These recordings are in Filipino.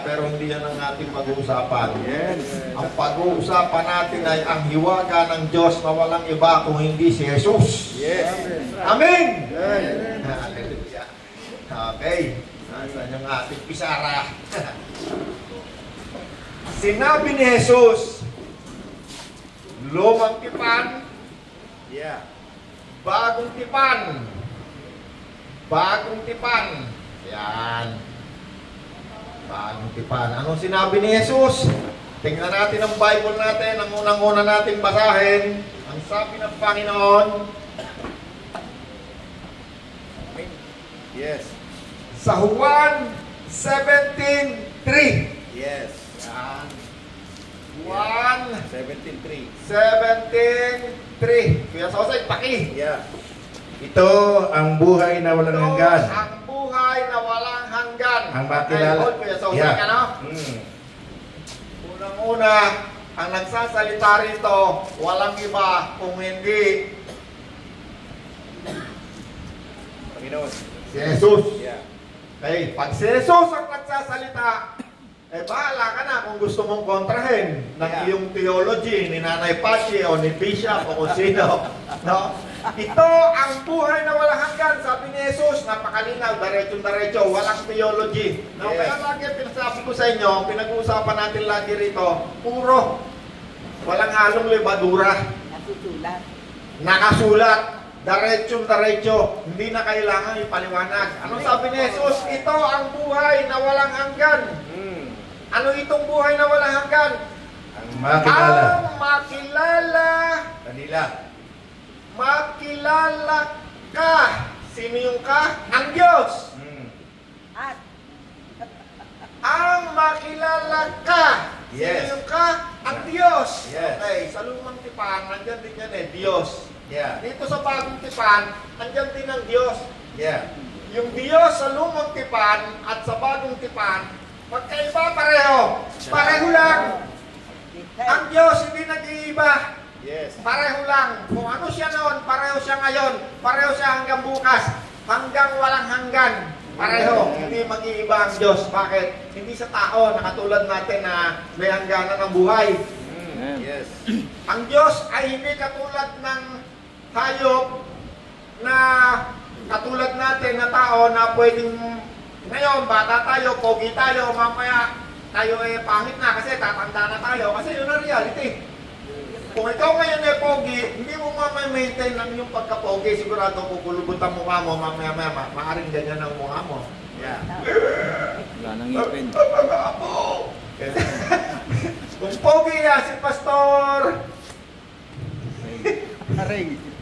Pero hindi yan ang ating pag-uusapan. Ang pag-uusapan natin ay ang hiwaga ng Diyos na walang iba kung hindi si Jesus. Amen! Hallelujah. Okay. Nasaan yung ating pisara? Sinabi ni Jesus, lumang tipan, bagong tipan. Bagong tipan. Yan. Bagong tipan. Anong sinabi ni Jesus? Tingnan natin ang Bible natin. Ang unang-una natin basahin. Ang sabi ng Panginoon. Yes. Sa Juan 17:3. Yes. Yan. Juan 17:3. 17:3. Kuya Sosay, paki. Yeah. Ito ang buhay na walang hanggan. Ang buhay na walang hanggan. Ang makilala. Kuya Sosay, ano? Unang-una, ang nagsasalita rito, walang iba kung hindi Panginoon. si Jesus. Yeah. Okay, pag si Jesus ang nagsasalita, bahala ka na kung gusto mong kontrahin ng iyong theology ni Nanay Pachi o ni Bishop o kung sino. No? Ito ang buhay na walang hanggan. Sabi ni Jesus, napakalinaw, diretso-diretso, walang theology. No? Yes. Kaya lagi pinasabi ko sa inyo, pinag-uusapan natin lagi rito, puro, walang halong libadura. Nakasulat. Diretso-diretso, hindi na kailangan ipaliwanag. Anong sabi ni Jesus? Ito ang buhay na walang hanggan. Ano itong buhay na walang hanggan? Ang makilala. Ang makilala. Kanila. Makilala ka. Sino yung ka? Ang Diyos. Ang makilala ka. Yes. Sino yung ka? Ang Diyos. Yes. Okay, sa lumang tipan, nandyan din yan Diyos. Yeah. Dito sa bagong tipan, andyan din ang Diyos. Yeah. Yung Diyos sa lumang tipan at sa bagong tipan, magkaiba pareho. Pareho lang. Ang Diyos hindi nag-iiba. Yes. Pareho lang. Kung ano siya noon, pareho siya ngayon. Pareho siya hanggang bukas. Hanggang walang hanggan. Pareho. Hindi mag-iiba ang Diyos. Bakit? Hindi sa tao na katulad natin na may hangganan ng buhay. Yes. Ang Diyos ay hindi katulad ng hayop na katulad natin na tao na pwedeng ngayon, bata tayo, pogi tayo, mamaya tayo pangit na kasi tatanda na tayo. Kasi yun ang reality. Kung ikaw ngayon pogi, hindi mo maintain lang yung pagka-pogi. Sigurado kukulubutan mukha mo, mamaya maaaring ganyan ang mukha mo. Yeah. Wala nang ngipin. Kung pogi si Pastor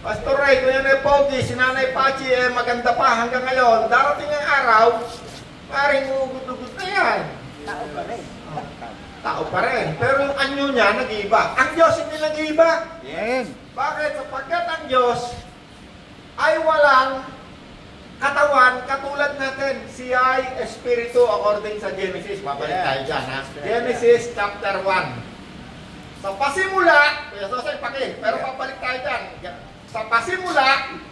Pastor Ray, kung yan pogi, si Nanay Pachi maganda pa hanggang ngayon, darating ang araw, maring ugot-ugot na yan. Tao pa rin. Tao pa rin. Pero yung anyo niya, nag-iiba. Ang Diyos hindi nag-iiba. Yes. Bakit? Sapagkat ang Diyos ay walang katawan katulad natin. Siya ay espiritu according sa Genesis. Babalik tayo dyan, ha? Genesis chapter 1. Sa pasimula, pero babalik tayo dyan. Sa pasimula,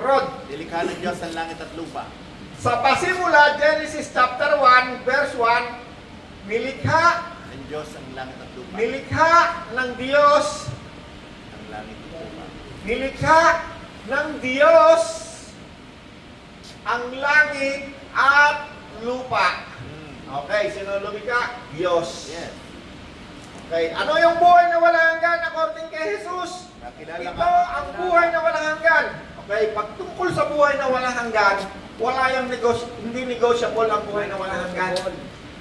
Rod. Nilikha ng Diyos ang langit at lupa. Sa pasimula, Genesis chapter 1, verse 1, nilikha Ng Diyos ang langit at lupa. Nilikha ng Diyos. Ang langit at lupa. Nilikha ng Diyos ang langit at lupa. Okay, sino lumikha? Diyos. Yes. Okay, ano yung buhay na walang hanggan according kay Jesus? Nakilala Ito ka. ang buhay na walang hanggan. Okay, pagtungkol sa buhay na walang hanggan, wala yung hindi negotiable ang buhay na walang hanggan.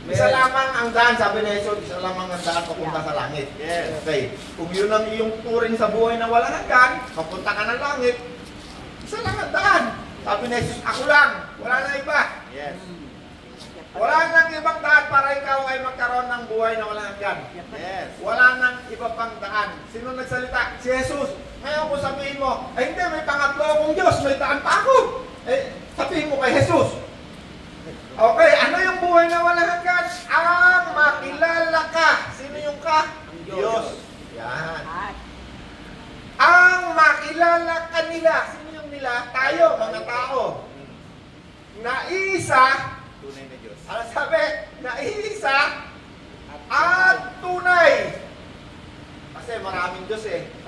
Isa lamang ang daan, sabi ni Jesus, isa lamang ang daan papunta sa langit. Yes. Okay, kung yun ang iyong turing sa buhay na walang hanggan, papunta ka ng langit, isa lang ang daan. Sabi ni Jesus, ako lang, wala na iba. Yes. Wala nang ibang daan para ikaw ay magkaroon ng buhay na walang hanggan. Yes. Wala nang iba pang daan. Sino nagsalita? Si Jesus. Ngayon kung sabihin mo, ay hindi, may pangatlo akong Diyos, may daan pa ako. Sabihin mo kay Jesus. Okay, ano yung buhay na walang hanggan? Ang makilala ka. Sino yung ka? Ang Diyos. Yan. Ang makilala ka nila. Sino yung nila? Tayo, mga tao. Na isa, Tunay na Diyos. ano sabi? Na isa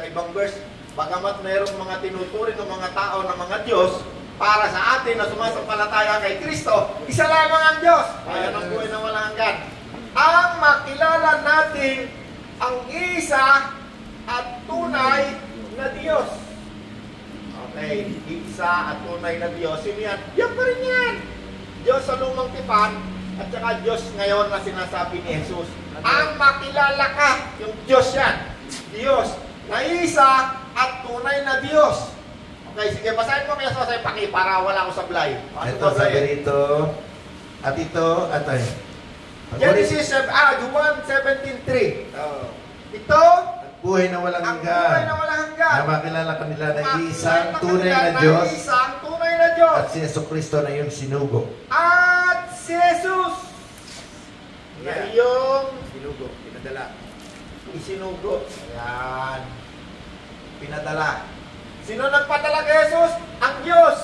ibang verse, bagamat mayroong mga tinuturing ng mga tao na mga Diyos, para sa atin na sumasampalataya kay Kristo, isa lamang ang Diyos. Ayan ang buhay na walang hanggan. Ang makilala natin ang isa at tunay na Diyos. Okay, isa at tunay na Diyos. Sino yan? Yan pa rin yan. Diyos sa lumang tipan at saka Diyos ngayon na sinasabi ni Jesus. Ang makilala ka, yung Diyos yan. Diyos na isa at tunay na Diyos. Okay, sige, basahin mo kaya sa paki para wala akong sablay. Ito sabi rito, at ito, at ay. Genesis, Juan 17:3. Ito, Buhay na walang ang hanggan. buhay na walang hanggan. Na makilala kanila na isang Makilala tunay kanila na Diyos isang tunay na Diyos. at si Jesucristo na yung sinugo. At si Jesus. Na iyong Sinugo, pinadala. isinugo. Ayan. Pinadala. Sino nagpadala kay Jesus? Ang Diyos.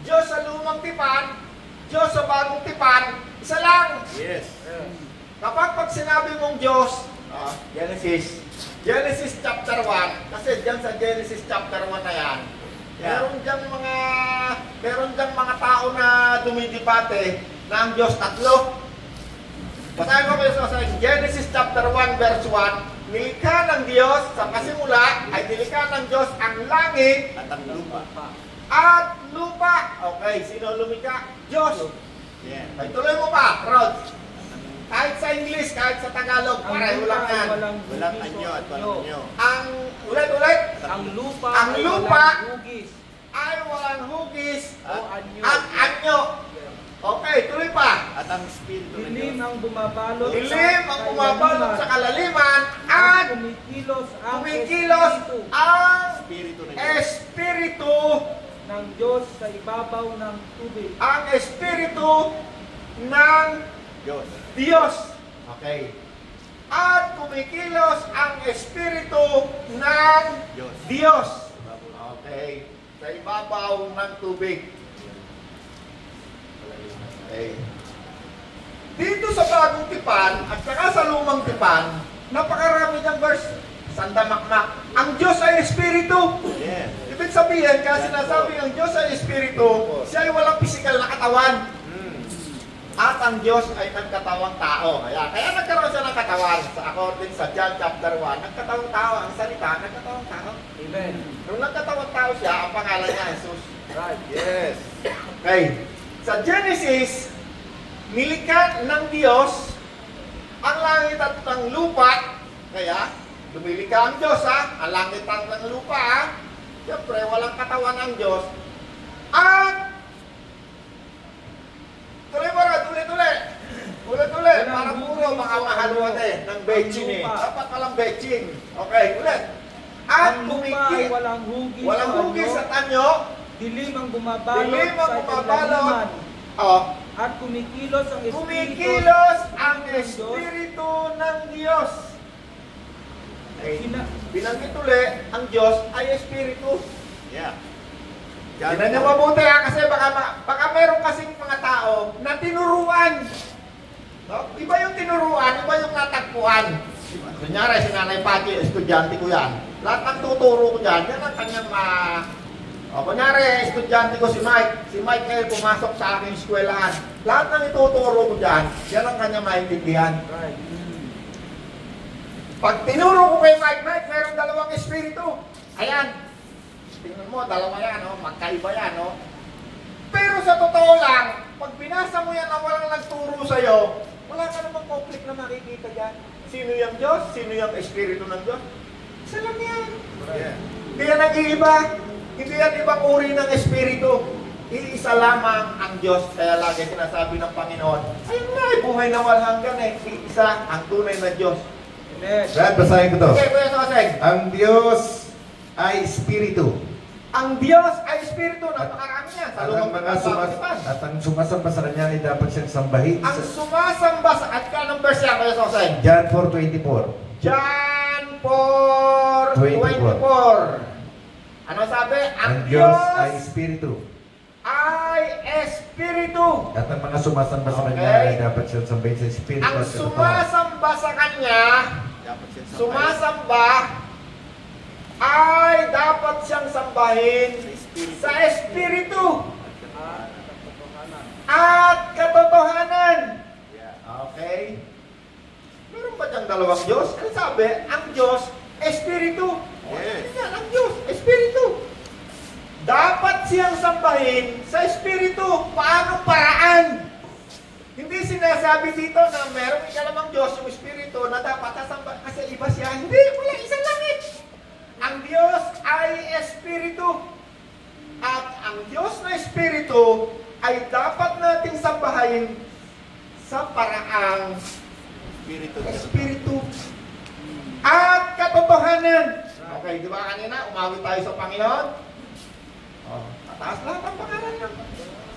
Diyos sa lumang tipan, Diyos sa bagong tipan, isa lang. Yes. Kapag sinabi mong Diyos, Genesis chapter 1, kasi dyan sa Genesis chapter 1 na yan, meron dyan mga tao na dumidibate na ang Diyos tatlo. Basahin ko kayo sa Genesis chapter 1 verse 1, nilikha ng Diyos sa kasimula ay nilikha ng Diyos ang langit At ang lupa. at lupa. Okay, sino lumikha? Diyos. Yeah. Ay, tuloy mo pa, Rod. Kahit sa English, kahit sa Tagalog, pareho lang yan. Walang anyo at walang anyo. Ang, ulit, Ang lupa, Ang ay lupa walang hugis ay walang hugis o anyo. at anyo. Okay, tuloy pa. At ang Espiritu ng Dilim Diyos. ang bumabalot Dilim ang bumabalot sa kalaliman at kumikilos ang kumikilos ang Espiritu ng Diyos. Espiritu, ng Diyos sa ibabaw ng tubig. ang Espiritu ng Diyos. Diyos. Okay. At kumikilos ang Espiritu ng Diyos. Diyos. Okay. Sa ibabaw ng tubig. Okay. Dito sa bagong tipan at saka sa lumang tipan, napakarami ng verse. Sandamakmak. Ang Diyos ay Espiritu. Yes. Ibig sabihin, kasi sinasabi ang Diyos ay Espiritu, siya ay walang pisikal na katawan. At ang Diyos ay nagkatawang tao. Kaya nagkaroon siya ng katawan. According sa John chapter 1, nagkatawang tao. Ang salita, nagkatawang tao. Amen. Nung nagkatawang tao siya, ang pangalan niya, Jesus. Right. Yes. Okay. Sa Genesis, nilikha ng Diyos ang langit at ang lupa. Kaya, lumilikha ang Diyos, ha? Ang langit at ang lupa, ha? Siyempre, walang katawan ang Diyos. At tuloy-tuloy, ulit-ulit. Ulit-ulit, para puro baka mahaluan ng betching eh. Dapat walang betching. Okay, ulit. At Ang lupa ay walang hugis. walang o hugis anyo. at anyo. Dilim ang bumabalot Dilim ang sa bumabalot. kalaliman. Oh, At kumikilos ang Espiritu. kumikilos ang ng Diyos. Espiritu ng Diyos. Okay. Sina- Binanggit ulit, ang Diyos ay Espiritu. Yeah. Tignan niyo mabuti ha, kasi baka meron kasing mga tao na tinuruan. No? Iba yung tinuruan, iba yung natagpuan. Kunyari, si Nanay Pati, estudyante ko yan. Lahat ng tuturo ko dyan, yan ang kanyang kunyari, estudyante ko si Mike. Si Mike ay pumasok sa aking eskwelahan. Lahat ng ituturo ko dyan, yan ang kanyang maintindihan. Right. Pag tinuro ko kay Mike, meron dalawang espiritu. Ayan. Tingnan mo, dalawa yan, no? Magkaiba yan, no? Pero sa totoo lang, pag binasa mo yan na walang nagturo sa'yo, wala ka namang conflict na makikita dyan. Sino yung Diyos? Sino yung espiritu ng Diyos? Isa lang yan. Yeah. Hindi yan nag-iiba. Hindi yan ibang uri ng espiritu. Iisa lamang ang Diyos. Kaya lagi sinasabi ng Panginoon, ayun na, buhay na walang hanggan eh. Iisa ang tunay na Diyos. Amen. Brad, basahin ko to. Okay, Kuya Soseng. Ang Diyos ay Espiritu. Ang Diyos ay Espiritu. Napakarami yan. Sa At ang lumang mga tipan. at ang sumasamba sa kanya ay dapat siyang sambahin. Ang sumasamba sa at ka ng verse yan, Kuya Soseng. John 4:24. John 4:24. Ano sabi? Ang Diyos ay Espiritu. ay Espiritu. At ang mga sumasamba sa kanya Okay. ay dapat siyang sambahin sa Espiritu Ang at sa katotohanan. sumasamba sa Kanya, Dapat siya sa sumasamba ay dapat siyang sambahin sa Espiritu at katotohanan. Yeah. Okay? Meron ba diyang dalawang Diyos? Ano sabi? Ang Diyos, Espiritu. Yes. Yan, ang Diyos, Espiritu. Dapat siyang sambahin sa Espiritu. Paano paraan? Hindi sinasabi dito na merong ikalamang Diyos, yung Espiritu, na dapat sasamba kasi iba siya. Hindi, wala isang langit. Ang Diyos ay Espiritu. At ang Diyos na Espiritu ay dapat nating sambahin sa paraang Espiritu at katotohanan. Okay, di ba kanina umawit tayo sa Panginoon? Oh, mataas lahat ang pangalan niya.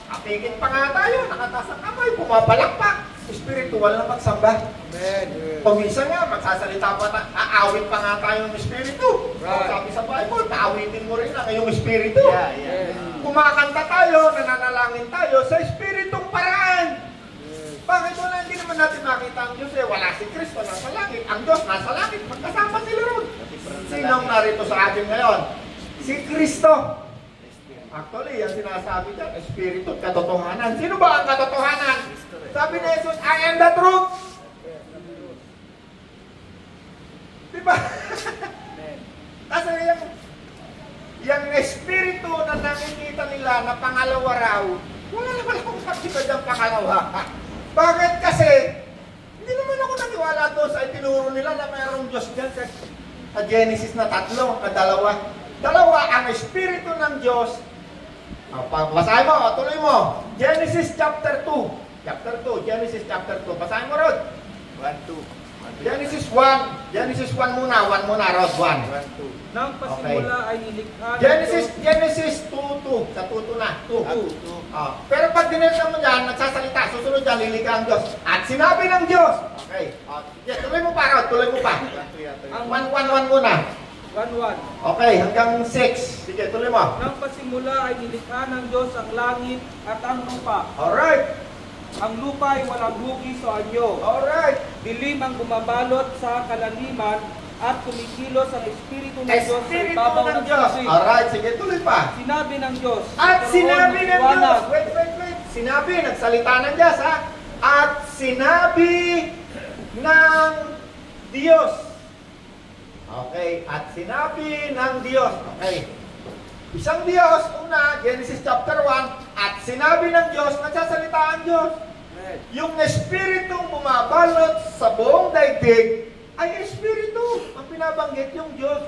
Apigin pa nga tayo, nakataas ang kamay, pumapalakpak. Espiritual na magsamba. Amen. O minsan nga, magsasalita pa na, aawit pa nga tayo ng Espiritu. Right. Sabi sa Bible, paawitin mo rin ang iyong Espiritu. Yeah, yeah. Kumakanta tayo, nananalangin tayo sa Espiritong paraan. Bakit wala? Hindi naman natin makita ang Diyos eh. Wala si Kristo nasa langit. Ang Diyos nasa langit. Magkasama sila ron. Sinong narito sa atin ngayon? Si Kristo. Actually, yan sinasabi dyan, Espiritu at katotohanan. Sino ba ang katotohanan? Sabi ni Jesus, I am the truth. Diba? Kasi yung Espiritu na nakikita nila na pangalawa raw, wala naman akong makita dyan pangalawa. Bakit? Kasi, hindi naman ako naniwala doon sa itinuro nila na mayroong Diyos dyan sa Genesis na 3, na 2. Dalawa, ang Espiritu ng Diyos. Basahin mo, tuloy mo. Genesis chapter 2. Chapter 2, Genesis chapter 2. Basahin mo, Rod. 1, 2. Genesis 1. Genesis 1 muna, Rod, 1. 1, 2. Nang pasimula ay nilikha ng Genesis 2. Sa 2 na. 2. 2. Pero pag dinilita mo dyan, nagsasalita, susunod dyan, lilikha ang Diyos. At sinabi ng Diyos. Okay. Yeah, tuloy mo pa, Rod. Tuloy mo pa. 1 muna. 1:1. Okay, hanggang 6. Sige, tuloy mo. Nang pasimula ay nilikha ng Diyos ang langit at ang lupa. Alright. Ang lupa ay walang hugis o anyo. Alright. Dilim ang bumabalot sa kalaliman at kumikilos ang Espiritu ng Diyos sa Espiritu ibabaw ng ng Diyos. tubig. Alright, sige, tuloy pa. Sinabi ng Diyos. At sinabi ng liwanag. Diyos. Wait. Sinabi, nagsalita ng Diyos, ha? At sinabi ng Diyos. Okay, at sinabi ng Diyos. Okay. Isang Diyos, una, Genesis chapter 1, at sinabi ng Diyos, nagsasalita ang Diyos. Yung Espiritong bumabalot sa buong daigdig ay Espiritu. Ang binabanggit yung Diyos.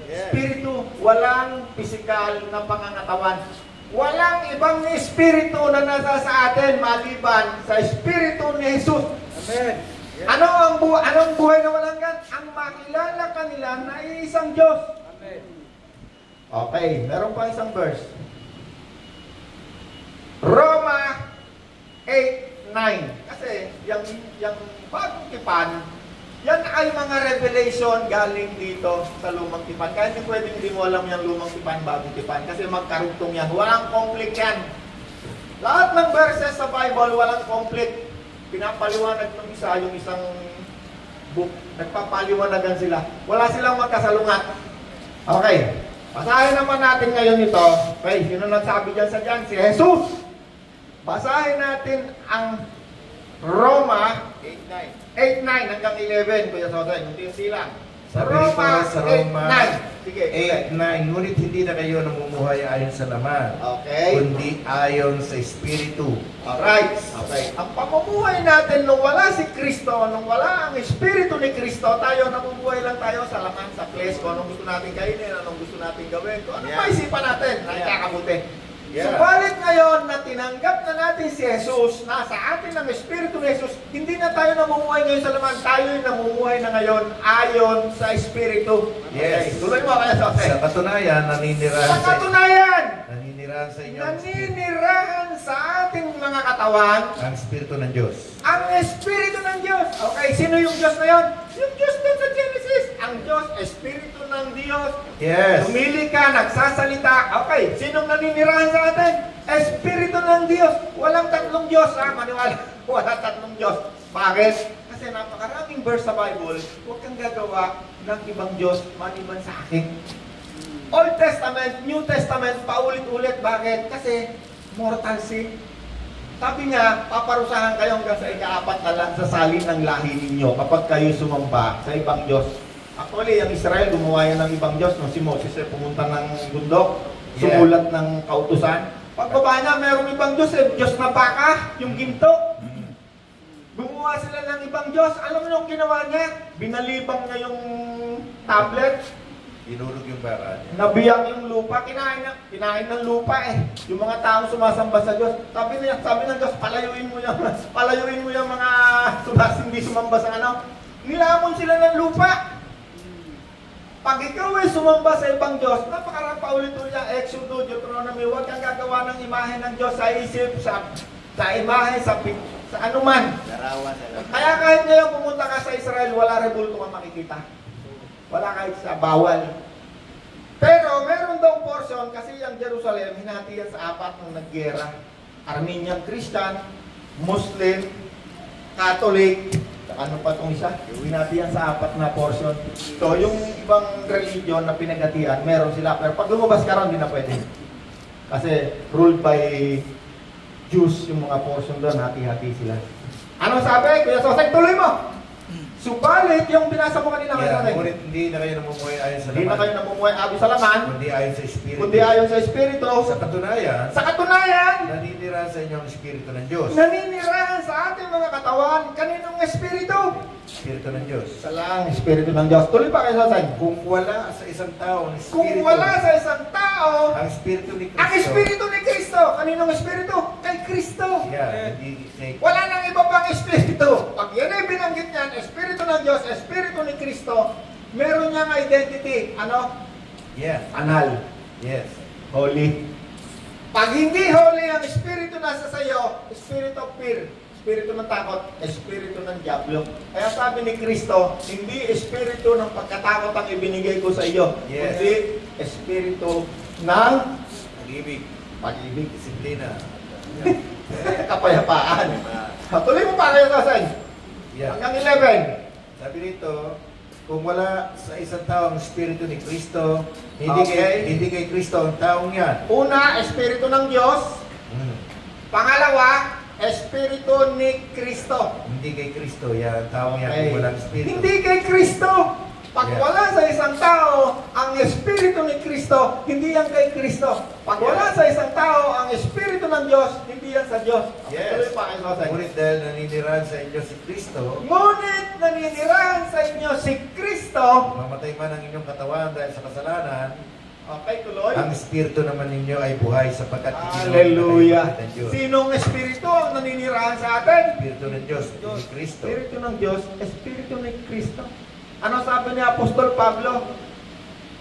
Espiritu, walang pisikal na pangangatawan. Walang ibang Espiritu na nasa sa atin maliban sa Espiritu ni Jesus. Amen. Anong buhay na walang gan? Ang makilala kanila na iisang Diyos. Amen. Okay, meron pa isang verse. Roma 8:9. Kasi yung bagong tipan, yan ay mga revelation galing dito sa lumang tipan. Kaya hindi pwedeng hindi mo alam yung lumang tipan, bagong tipan. Kasi magkarugtong yan. Walang conflict yan. Lahat ng verses sa Bible, walang conflict. Pinapaliwanag ng isa, yung isang book. Nagpapaliwanagan sila. Wala silang magkasalungat. Okay. Basahin naman natin ngayon ito. Okay, sino nagsabi dyan sa dyan? Si Jesus. Basahin natin ang Roma 8:9 hanggang 11. Kuya Sosa, hindi lang. Sabi Roma rito sa Roma 8:9. Sige, 8:9, ngunit hindi na kayo namumuhay ayon sa laman, okay. kundi ayon sa Espiritu. Alright. Okay. Ang pamumuhay natin nung wala si Kristo, nung wala ang Espiritu ni Kristo, tayo namumuhay lang tayo sa laman, sa flesh, kung anong gusto natin kainin, anong gusto natin gawin, kung anong maisipan natin, na ikakabuti. Subalit ngayon na tinanggap na natin si Jesus, nasa atin ang Espiritu ni Jesus, hindi na tayo namumuhay ngayon sa laman, tayo yung namumuhay na ngayon ayon sa Espiritu. Yes. Okay. Tuloy mo kaya sa Sa katunayan, naninirahan sa inyo naninirahan sa ating mga katawan ang Espiritu ng Diyos. ang Espiritu ng Diyos. Okay, sino yung Diyos na yun? Yung Diyos doon sa Genesis. Ang Diyos, Espiritu ng Diyos. Yes. Lumili ka, nagsasalita. Okay, sinong naninirahan sa atin? Espiritu ng Diyos. Walang tatlong Diyos, ha? Maniwala. Walang tatlong Diyos. Bakit? Kasi napakaraming verse sa Bible, huwag kang gagawa ng ibang Diyos maliban sa akin. Old Testament, New Testament, paulit-ulit. Bakit? Kasi mortal sin. Sabi niya, paparusahan kayo hanggang sa ika-4 na lang sa salin ng lahi ninyo kapag kayo sumamba sa ibang Diyos. Actually, ang Israel, gumawa yan ng ibang Diyos. No? Si Moses ay pumunta ng bundok, sumulat ng kautusan. Pagbaba niya, mayroong ibang Diyos, Diyos na baka, yung ginto. Gumawa sila ng ibang Diyos. Alam mo yung ginawa niya? Binalibang niya yung tablet. Inulog yung baka niya. Nabiyang yung lupa. Kinain ng lupa eh. Yung mga taong sumasamba sa Diyos. Sabi ng Diyos, palayuin mo yung mga hindi sumamba sa ano. Nilamon sila ng lupa. Pag ikaw ay sumamba sa ibang Diyos, napakarang paulit-ulit ang Exodus, Deuteronomy, huwag kang gagawa ng imahe ng Diyos sa isip, sa imahe, sa anuman. Larawan sa Kaya kahit ngayon pumunta ka sa Israel, wala rebulto kang makikita. Wala kahit sa bawal. Pero meron daw portion, kasi ang Jerusalem, hinati yan sa 4 nung naggera. Armenian Christian, Muslim, Catholic, ano pa itong isa? Hinati yan sa 4 na portion. So, yung ibang religion na pinagatian, meron sila. Pero pag lumabas ka ron, hindi na pwede. Kasi ruled by Jews yung mga portion doon, hati-hati sila. Ano sabi? Kuya Sosay, tuloy mo! Subalit, yung binasa mo kanina kayo natin. Ngunit hindi na kayo namumuhay ayon sa Hindi na laman. kayo namumuhay ayon sa laman. Kundi ayon sa Espiritu. Kundi ayon sa Espiritu. Sa katunayan, naninira sa inyo ang Espiritu ng Diyos. Naninirahan sa ating mga katawan. Kaninong Espiritu? Espiritu ng Diyos. Sa lang Espiritu ng Diyos. Tuloy pa kayo Sosay. Kung wala sa isang tao ang Espiritu. Kung wala sa isang tao, ang Espiritu ni Kristo. ang Espiritu ni Kristo. Kaninong Espiritu? Kay Kristo. Yeah, hindi say, Wala nang iba pang Espiritu. Pag yan ay binanggit niyan, Espiritu ng Diyos, Espiritu ni Kristo, meron niyang identity. Ano? yeah. Anal. Yes. Holy. Pag hindi holy ang Espiritu nasa sayo, Spirit of fear, Espiritu ng takot, Espiritu ng Diablo. Kaya sabi ni Kristo, hindi Espiritu ng pagkatakot ang ibinigay ko sa iyo, Yes. kundi Espiritu ng Pag-ibig, disiplina. kapayapaan. Tuloy mo pa kayo Sosay. Yeah. Hanggang 11. Sabi rito, kung wala sa isang tao ang Espiritu ni Kristo, Okay. hindi kay Kristo ang taong yan. Una, Espiritu ng Diyos. Hmm. Pangalawa, Espiritu ni Kristo. Hindi kay Kristo yan, ang taong yan, Okay. kung walang Espiritu. Hindi kay Kristo. Pag Yeah. wala sa isang tao ang Espiritu ni Kristo, hindi yan kay Kristo. Pag wala sa isang tao ang Espiritu ng Diyos, hindi yan sa Diyos. Yes. Tuloy pa kayo Sosay. Ngunit dahil naninirahan sa inyo si Kristo, Ngunit naninirahan sa inyo si Kristo. mamatay man ang inyong katawan dahil sa kasalanan, Okay, tuloy. ang Espiritu naman ninyo ay buhay sapagkat Hallelujah. ng Diyos. Sinong Espiritu ang naninirahan sa atin? Espiritu ng Diyos, ni Kristo. Espiritu ng Diyos, Espiritu ni Kristo. Ano sabi ni Apostol Pablo?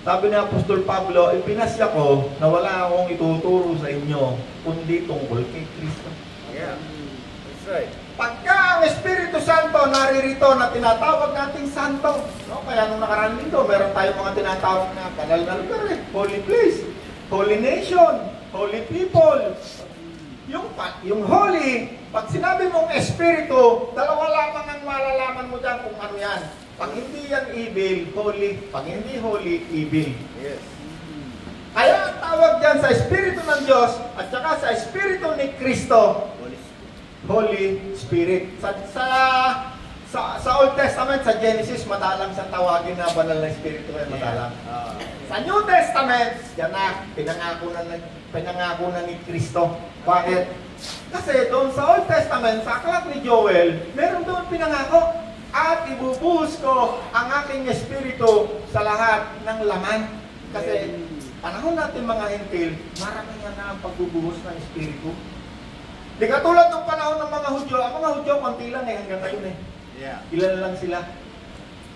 Sabi ni Apostol Pablo, ipinasya ko na wala akong ituturo sa inyo, kundi tungkol kay Kristo. Yeah. That's right. Pagka ang Espiritu Santo naririto na tinatawag nating santo, no? Kaya nung nakaraan dito, meron tayong mga tinatawag na banal na lugar, holy place, holy nation, holy people. Yung holy, pag sinabi mong Espiritu, dalawa lamang ang malalaman mo dyan kung ano yan. Pag hindi yan evil, holy. Pag hindi holy, evil. Yes. Kaya ang tawag dyan sa Espiritu ng Diyos at saka sa Espiritu ni Kristo, Holy Spirit. Holy Spirit. Sa Old Testament, sa Genesis, madalang sa tawagin na banal na Espiritu ay madalang. Sa New Testament, yan na, pinangako na ni Kristo. Bakit? Kasi doon sa Old Testament, sa aklat ni Joel, meron doon pinangako, at ibubuhos ko ang aking Espiritu sa lahat ng laman. Kasi panahon natin mga Hentil, marami yan na ang pagbubuhos ng Espiritu. Di katulad ng panahon ng mga Hudyo, ang mga Hudyo, konti lang hanggang ngayon Yeah. Ilan lang sila.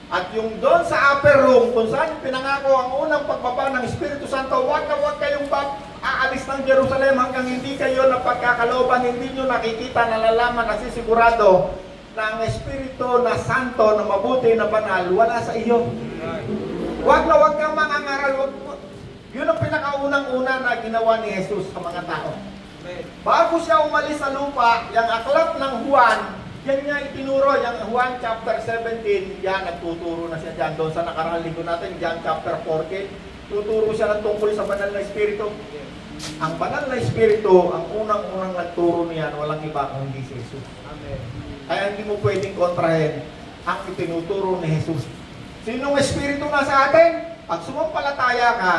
At yung doon sa upper room, kung saan pinangako ang unang pagbaba ng Espiritu Santo, huwag kayong aalis ng Jerusalem hanggang hindi kayo napagkakalooban, hindi nyo nakikita, nalalaman, nasisigurado na ang Espiritu na Santo, na mabuti, na banal, wala sa iyo. Huwag kang mangangaral. Yun ang pinakaunang-una na ginawa ni Jesus sa mga tao. Bago siya umalis sa lupa, yung aklat ng Juan, yan niya itinuro, yung Juan chapter 17, yan, nagtuturo na siya dyan. Doon sa nakaraang linggo natin, John chapter 14. tuturo siya ng tungkol sa banal na espiritu. Ang banal na espiritu, ang unang-unang nagturo niyan, walang iba kundi si Jesus. Amen. Kaya hindi mo pwedeng kontrahin ang itinuturo ni Jesus. Sinong espiritu na sa atin? Pag sumampalataya ka,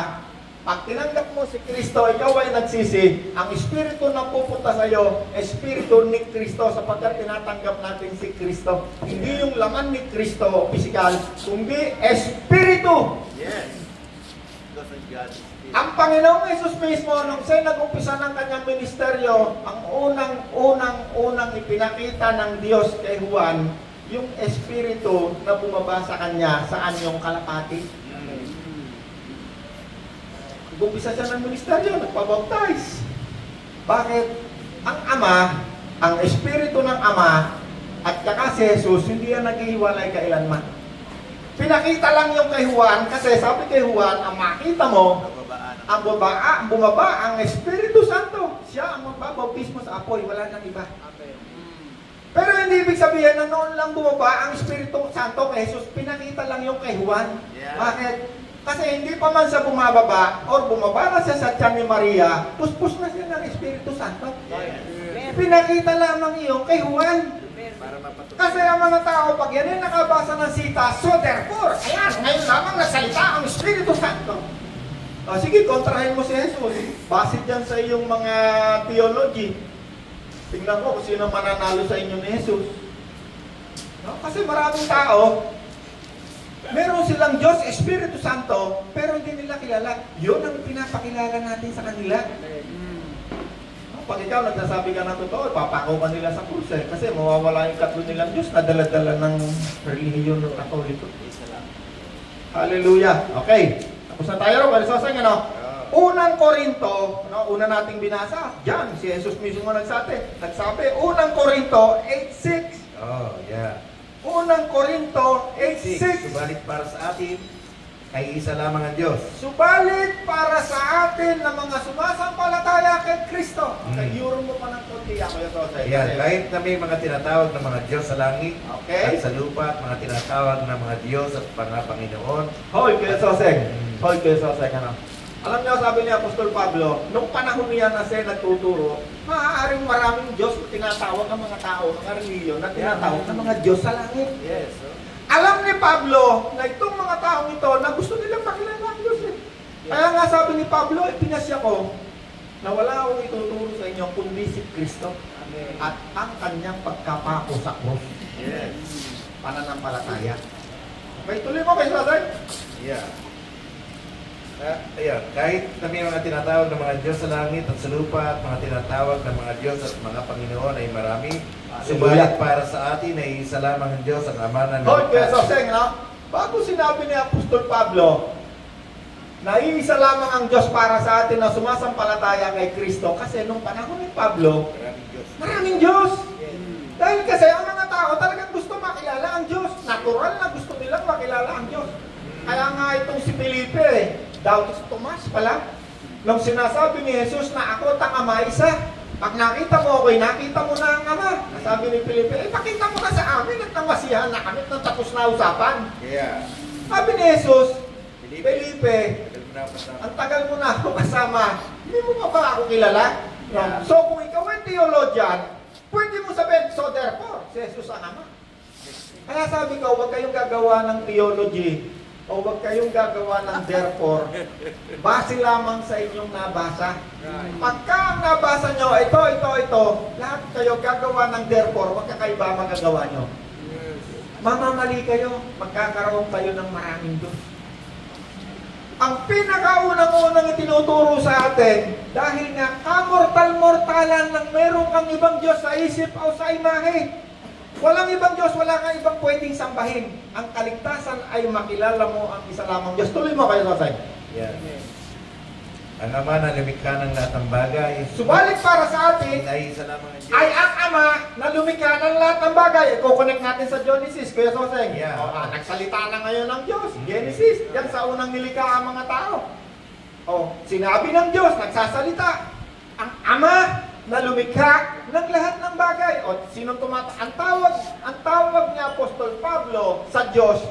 pag tinanggap mo si Kristo, ikaw ay nagsisi, ang espiritu na pupunta sa iyo, espiritu ni Kristo, sapagkat tinatanggap natin si Kristo. Hindi yung laman ni Kristo, physical, kundi espiritu. Yes. Because of God's Spirit. Ang Panginoong Jesus mismo, nung siya nag-umpisa ng kanyang ministeryo, ang unang ipinakita ng Diyos kay Juan, yung espiritu na bumaba sa kanya, saan yung kalapati. Nag-umpisa siya ng ministeryo, nagpabaptize. Bakit? Ang Ama, ang espiritu ng Ama, at saka si Jesus, hindi yan naghihiwalay kailanman. Pinakita lang yung kay Juan, kasi sabi kay Juan, ang makita mo, ang bumaba, ang Espiritu Santo. Siya ang magbabautismo sa apoy, wala nang iba. Pero hindi ibig sabihin na noon lang bumaba ang Espiritu Santo kay Jesus, pinakita lang yung kay Juan. Yeah. Bakit? Kasi hindi pa man siya bumababa, or bumaba na siya sa tiyan ni Maria, puspos na siya ng Espiritu Santo. Yes. Pinakita lamang iyon kay Juan. Para mapatuloy. Kasi ang mga tao, pag yan ay nakabasa ng sita, so therefore, ayan, ngayon lamang nasalita ang Espiritu Santo. Sige, kontrahin mo si Jesus. Base dyan sa iyong mga theology. Tingnan ko kung sino mananalo sa inyo ni Jesus. No? Kasi maraming tao, meron silang Diyos, Espiritu Santo, pero hindi nila kilala. Yun ang pinapakilala natin sa kanila. Pag ikaw nagsasabi ka ng totoo, papakaw ka nila sa krus eh. Kasi mawawala yung katlo nilang Diyos na dala-dala ng relihiyon ng Katoliko. Hallelujah. Okay. Tapos na tayo rin. Kalisosang ano? Unang Korinto, no, una nating binasa. Diyan, si Jesus mismo nagsabi. Unang Korinto 8:6. Oh, yeah. Unang Korinto 8:6. Subalit para sa atin, ay isa lamang ang Diyos. Subalit para sa atin na mga sumasampalataya kay Kristo. Kayuro mo pa ng konti ako ito. Ayan, kahit na may mga tinatawag na mga Diyos sa langit Okay. at sa lupa, at mga tinatawag na mga Diyos at mga Panginoon. Hoy, Kuya Soseng. Hoy, Kuya Soseng, ano? Alam niyo, sabi ni Apostol Pablo, nung panahon niya na siya nagtuturo, maaaring maraming Diyos na tinatawag ng mga tao, mga reliyon na tinatawag ng mga Diyos sa langit. Yes. Alam ni Pablo na itong mga taong ito na gusto nilang makilala ang Diyos eh. Kaya nga sabi ni Pablo, ipinasya ko na wala akong ituturo sa inyo kundi si Kristo at ang kanyang pagkapako sa krus. Yes. Pananampalataya. Okay, tuloy mo kayo, Sasay? Yeah. Ayan, kahit na may mga tinatawag na mga Diyos sa langit at sa lupa at mga tinatawag na mga Diyos at mga Panginoon ay marami, subalit para sa atin ay isa lamang ang Diyos at Ama na Hoy, Kuya Soseng, no? Bago sinabi ni Apostol Pablo na iisa lamang ang Diyos para sa atin na sumasampalataya kay Kristo, kasi nung panahon ni Pablo, Maraming Diyos. maraming Diyos. Dahil kasi ang mga tao talagang gusto makilala ang Diyos. Natural na gusto nilang makilala ang Diyos. Kaya nga itong si Felipe, Doubting Thomas pala, nung sinasabi ni Jesus na ako ang Ama isa, pag nakita mo ako'y nakita mo na ang Ama. Sabi ni Felipe, pakita mo na sa amin at namasihan na kami nang tapos na usapan. Yeah. Sabi ni Jesus, Felipe, Kasama. ang tagal mo na ako kasama, hindi mo pa ba ako kilala? No? Yeah. So kung ikaw ay theologian, pwede mo sabihin, so therefore, si Jesus ang Ama. Kaya sabi ko, huwag kayong gagawa ng theology o huwag kayong gagawa ng therefore. Base lamang sa inyong nabasa. Pagka ang nabasa nyo, ito, lahat kayo gagawa ng therefore, magkakaiba magagawa nyo. Mamamali kayo, magkakaroon kayo ng maraming Diyos. Ang pinakaunang-unang itinuturo sa atin, dahil nga kamortal-mortalan ng meron kang ibang Diyos sa isip o sa imahe. Walang ibang Diyos, wala kang ibang pwedeng sambahin. Ang kaligtasan ay makilala mo ang isa lamang Diyos. Tuloy mo kayo, Sosay. Yeah. Ang Ama na lumikha ng lahat ng bagay, Subalit para sa atin, ay isa lamang ang Diyos. ay ang Ama na lumikha ng lahat ng bagay. I-connect natin sa Genesis, Kuya Soseng. Yeah. Nagsalita na ngayon ng Diyos. Genesis, yan sa unang nilikha ang mga tao. Sinabi ng Diyos, nagsasalita. Ang Ama na lumikha ng lahat ng bagay. Sino ang tawag ni Apostol Pablo sa Diyos,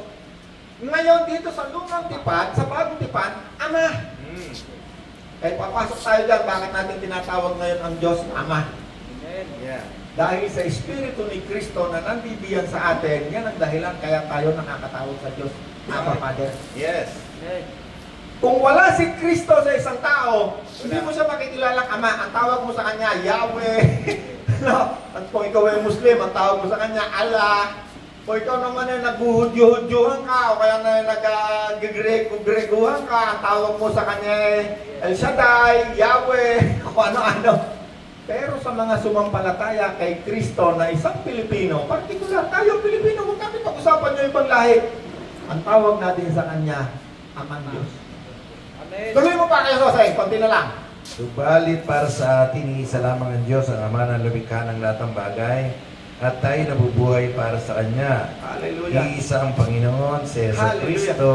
ngayon dito sa lumang tipan, sa bagong tipan, Ama. Mm. Kaya papasok tayo dyan, bakit natin tinatawag ngayon ang Diyos Ama? Amen. Yeah. Dahil sa Espiritu ni Kristo na nandidiyan sa atin, yan ang dahilan kaya tayo nakakatawag sa Diyos Ama Father. Yes. Amen. Kung wala si Kristo sa isang tao, hindi mo siya makikilalang Ama. Ang tawag mo sa Kanya, Yahweh. No? At kung ikaw ay Muslim, ang tawag mo sa Kanya, Allah. Kung ikaw naman ay nagbuhudyo-hudyohan ka, o kaya na nag-Greguhan ka, ang tawag mo sa Kanya ay El Shaddai, Yahweh, kung ano-ano. Pero sa mga sumampalataya kay Kristo na isang Pilipino, partikular tayo Pilipino, kung kami pag-usapan nyo ibang lahi, ang tawag natin sa Kanya, Amang Diyos. Amen. Tuloy mo pa kayo, Jose, konti na lang. Subalit para sa atin, iisa lamang ang Diyos, ang Ama ng lumikha ng lahat ng bagay, at tayo nabubuhay para sa Kanya. Hallelujah. Iisa ang Panginoon, si Yesu Hallelujah. Kristo.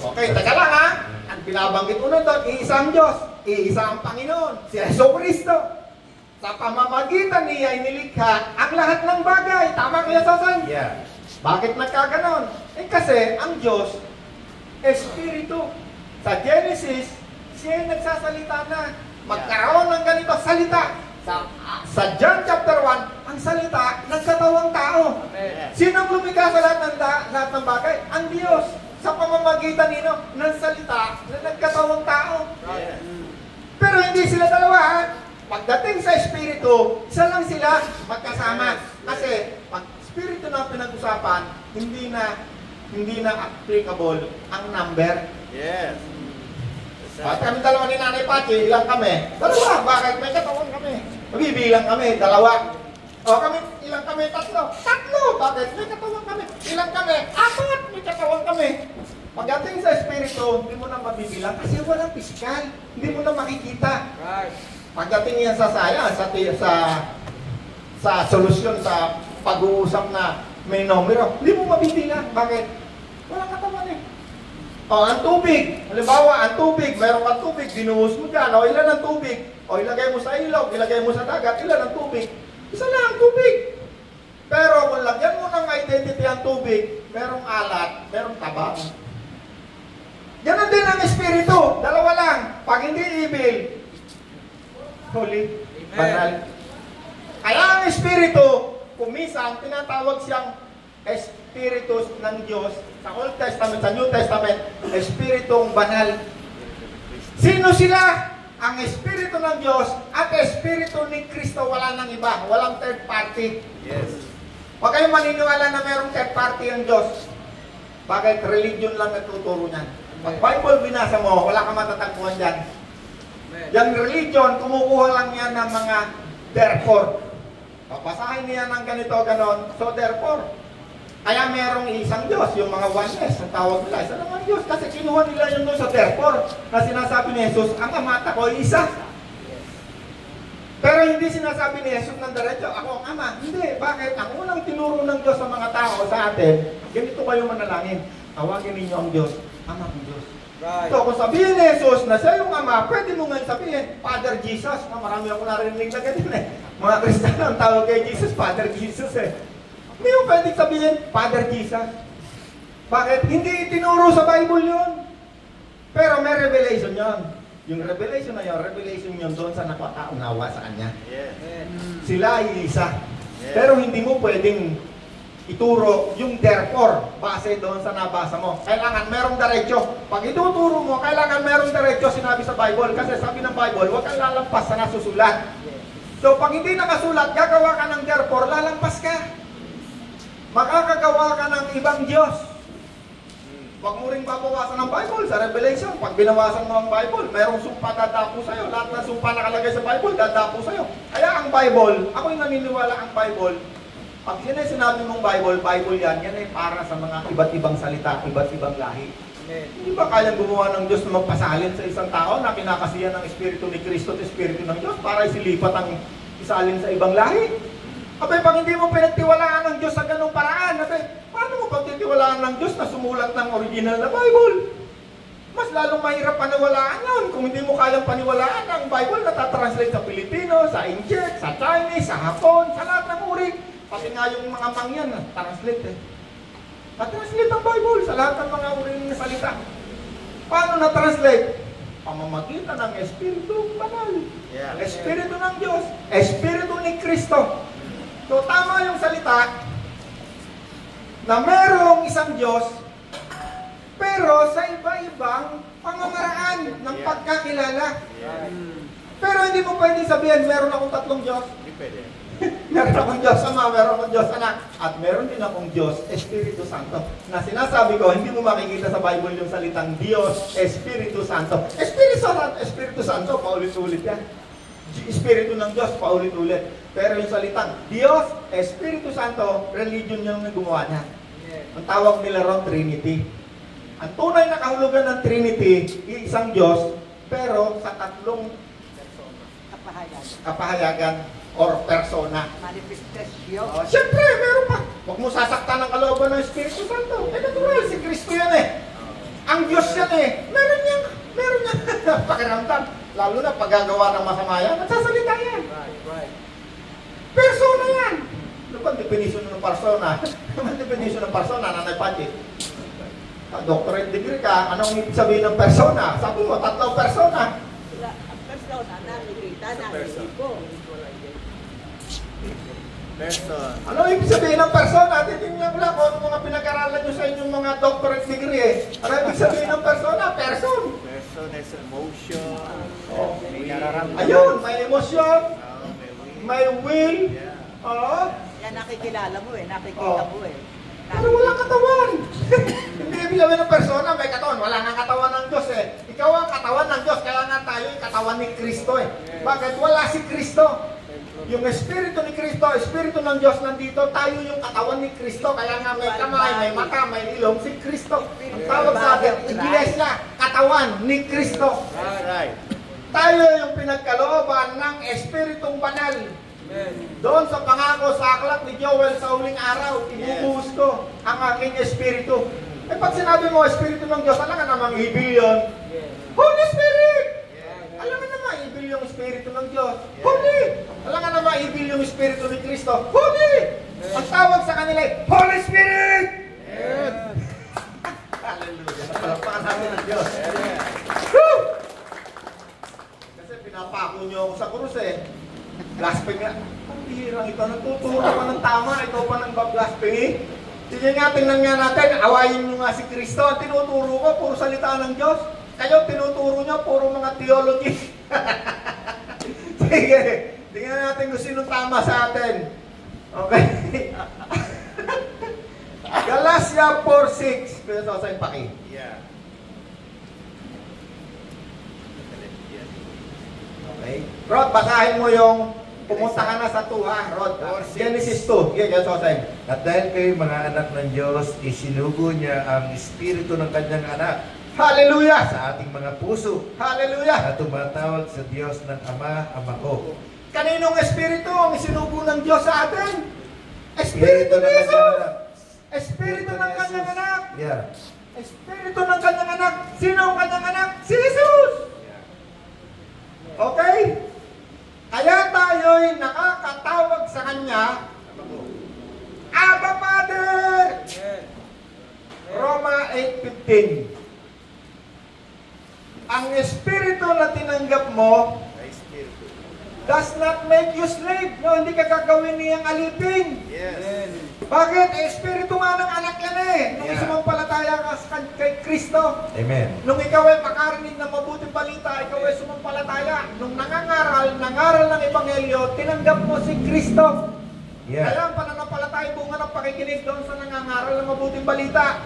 Okay, teka lang ha. Ang pinabanggit mo nun doon, iisa ang Diyos, iisa ang Panginoon, si Yesu Kristo. Sa pamamagitan niya inilikha ang lahat ng bagay. Tama kaya, Sasan? Yeah. Bakit nagkaganon? Kasi ang Diyos, Espiritu. Sa Genesis, siya ay nagsasalita na. Magkaroon ng ganito salita. Sa John chapter 1, ang salita, nagkatawang tao. Amen. Sinong lumikha sa lahat ng bagay? Ang Diyos. Sa pamamagitan nino ng salita na nagkatawang tao. Yes. Pero hindi sila dalawa, ha? Pagdating sa Espiritu, isa lang sila magkasama. Kasi pag Espiritu na pinag-usapan, hindi na applicable ang number. Yes. Bakit kami dalawa ni Nanay Pachi, ilang kami? Dalawa. Bakit? May katawan kami. Mabibilang kami, dalawa. O kami, ilang kami? Tatlo. Tatlo. Bakit? May katawan kami. Ilang kami? Apat. May katawan kami. Pagdating sa Espiritu, hindi mo na mabibilang kasi walang pisikal. Hindi mo na makikita. Right. Pagdating yan sa solusyon sa pag-uusap na may numero, hindi mo mabibilang. Bakit? Walang katawan eh. O, ang tubig. Halimbawa, ang tubig. Meron kang tubig, dinuhos mo dyan. O, ilan ang tubig? O, ilagay mo sa ilog, ilagay mo sa dagat. Ilan ang tubig? Isa lang ang tubig. Pero kung lagyan mo ng identity ang tubig, merong alat, merong tabang. Ganon din ang Espiritu. Dalawa lang. Pag hindi evil, holy, banal. Kaya ang Espiritu, kumisan, tinatawag siyang Espiritus ng Diyos. Sa Old Testament, sa New Testament, Espiritong banal. Sino sila? Ang Espiritu ng Diyos at Espiritu ni Kristo, wala nang iba. Walang third party. Yes. Huwag kayong maniniwala na mayroong third party ang Diyos. Bakit? Religion lang nagtuturo niyan. Pag Bible binasa mo, wala kang matatagpuan dyan. Yung religion, kumukuha lang yan ng mga therefore. Papasahin niya ng ganito, ganon. So therefore, kaya merong isang Diyos, yung mga oneness, ang tawag nila, isa naman Diyos. Kasi kinuha nila yun doon sa therefore, na sinasabi ni Jesus, ang ama at ako ay isa. Pero hindi sinasabi ni Jesus ng diretso, ako ang ama. Hindi. Bakit? Ang unang tinuro ng Diyos sa mga tao sa atin, ganito kayo manalangin. Tawagin ninyo ang Diyos, ama ng Diyos. Right. So, kung sabihin ni Jesus na siya yung ama, pwede mo nga sabihin, Father Jesus. Na marami ako narinig na ganyan eh. Mga Kristiyano ang tawag kay Jesus, Father Jesus eh. Hindi mo pwede sabihin, Father Jesus. Bakit? Hindi itinuro sa Bible yun. Pero may revelation yun. Yung revelation na yun, revelation yun doon sa nakakaunawa sa Kanya. Yes. Sila ay isa. Yes. Pero hindi mo pwedeng ituro yung therefore base doon sa nabasa mo. Kailangan merong diretso. Pag ituturo mo, kailangan merong diretso sinabi sa Bible. Kasi sabi ng Bible, huwag kang lalampas sa nasusulat. So pag hindi nakasulat, gagawa ka ng therefore, lalampas ka. Makakagawa ka ng ibang Diyos. Huwag mo rin babawasan ng Bible sa Revelation. Pag binawasan mo ang Bible, merong sumpa dadapo sa'yo. Lahat ng sumpa nakalagay sa Bible, dadapo sa'yo. Kaya ang Bible, ako'y naniniwala ang Bible. Pag sinabi mong Bible yan ay para sa mga iba't ibang salita, iba't ibang lahi. Hindi ba kayang gumawa ng Diyos na magpasalin sa isang tao na kinakasiyan ng Espiritu ni Kristo at Espiritu ng Diyos para isilipat ang isalin sa ibang lahi? Abay, pag hindi mo pinagtiwalaan ng Diyos sa ganung paraan, paano mo pagtitiwalaan ng Diyos na sumulat ng original na Bible? Mas lalong mahirap paniwalaan yun. Kung hindi mo kayang paniwalaan ang Bible, natatranslate sa Pilipino, sa Injek, sa Chinese, sa Hapon, sa lahat ng uri. Pati nga yung mga mangyan, translate eh. Na-translate ang Bible sa lahat ng mga uri ng salita. Paano na-translate? pamamagitan ng Espiritu Banal. Yeah. Espiritu ng Diyos, Espiritu ni Kristo. So tama yung salita na merong isang Diyos, pero sa iba-ibang pamamaraan ng pagkakilala. Yeah. Pero hindi mo pwede sabihin, meron akong tatlong Diyos. Hindi pwede. Meron akong Diyos Ama, meron akong Diyos Anak, at meron din akong Diyos, Espiritu Santo. Na sinasabi ko, hindi mo makikita sa Bible yung salitang Diyos, Espiritu Santo. Espiritu Santo, paulit-ulit yan. Espiritu ng Diyos, paulit-ulit. Pero yung salitang Diyos, Espiritu Santo, religion yung gumawa niya. Ang tawag nila ron, Trinity. Ang tunay na kahulugan ng Trinity, isang Diyos, pero sa tatlong kapahayagan or persona. Manifestasyon. Siyempre, meron pa. Huwag mo sasaktan ang kalooban ng Espiritu Santo. Natural, si Kristo yan Ang Diyos yan Meron yan. Pakiramdam. Lalo na paggagawa ng masama yan, nagsasalita yan. Right. Persona yan. Ano ba ang definition ng persona? Ano ang definition ng persona, Nanay Panji? Doctorate degree ka, anong ibig sabihin ng persona? Sabi mo, tatlong persona. Ang persona, nakikita, nakikita. Person. Ano ibig sabihin ng persona? Titingnan ko lang kung ano mga pinag-aralan nyo sa inyong mga doctorate degree Ano ibig sabihin ng persona? Person. Person is emotion. Oh. May nararamdaman. Ayun, may emosyon, May will. may will. Yeah. Oo. Yan nakikilala mo nakikita mo Pero walang katawan. Hindi ibig sabihin ng persona, may katawan. Wala nga katawan ng Diyos Ikaw ang katawan ng Diyos, kaya nga tayo yung katawan ni Kristo Bakit? Wala si Kristo. Yung Espiritu ni Kristo, Espiritu ng Diyos nandito, tayo yung katawan ni Kristo. Kaya nga may kamay, may mata, may ilong, si Kristo. Ang tawag sa atin, Iglesia, katawan ni Kristo. That's right. Tayo yung pinagkalooban ng Espiritong Banal. Doon sa pangako sa aklat ni Joel sa huling araw, ibubuhos ko ang aking Espiritu. Pag sinabi mo, Espiritu ng Diyos, alam ka namang ibil yun. Holy Spirit! Alam ka naman, ibil yung Espiritu ng Diyos. Holy! Alam ka naman, ibil yung Espiritu ni Kristo. Holy! Ang tawag sa kanila ay, Holy Spirit! Hallelujah. Palakpakan natin ang Diyos. Woo! Kasi pinapako nyo ako sa krus Blasphemy. Ang bihirang ito. Nagtuturo pa ng tama. Ito pa ng blasphemy. Sige nga, tingnan nga natin. Awayin nyo nga si Kristo. Ang tinuturo ko, puro salita ng Diyos. Kayo, tinuturo nyo, puro mga theology. Sige. Tingnan natin kung sino tama sa atin. Okay? Galatia 4:6. Pero sa yung paki. Yeah. Okay? Rod, basahin mo yung pumunta ka na sa 2 Rod. Genesis 2. Sige, Joseph. At dahil kayo mga anak ng Diyos, isinugo niya ang Espiritu ng kanyang anak Hallelujah! sa ating mga puso Hallelujah! at tumatawag sa Diyos ng Ama ko. Kaninong Espiritu ang isinugo ng Diyos sa atin? Espiritu ni Jesus! Espiritu ng kanyang anak! Yeah. Espiritu ng kanyang anak! Sino ang kanyang anak? Si Jesus! Okay? Kaya tayo'y nakakatawag sa Kanya, Abba Father! Roma 8:15. Ang Espiritu na tinanggap mo does not make you slave. No, hindi ka gagawin niyang alipin. Yes. Bakit? Espiritu nga ng anak yan Nung sumampalataya ka kay Kristo. Amen. Nung ikaw ay makarinig ng mabuting balita, ikaw ay sumampalataya. Nung nangaral ng Ebanghelyo, tinanggap mo si Kristo. Yeah. Kaya ang pananampalataya bunga ng pakikinig doon sa nangangaral ng mabuting balita.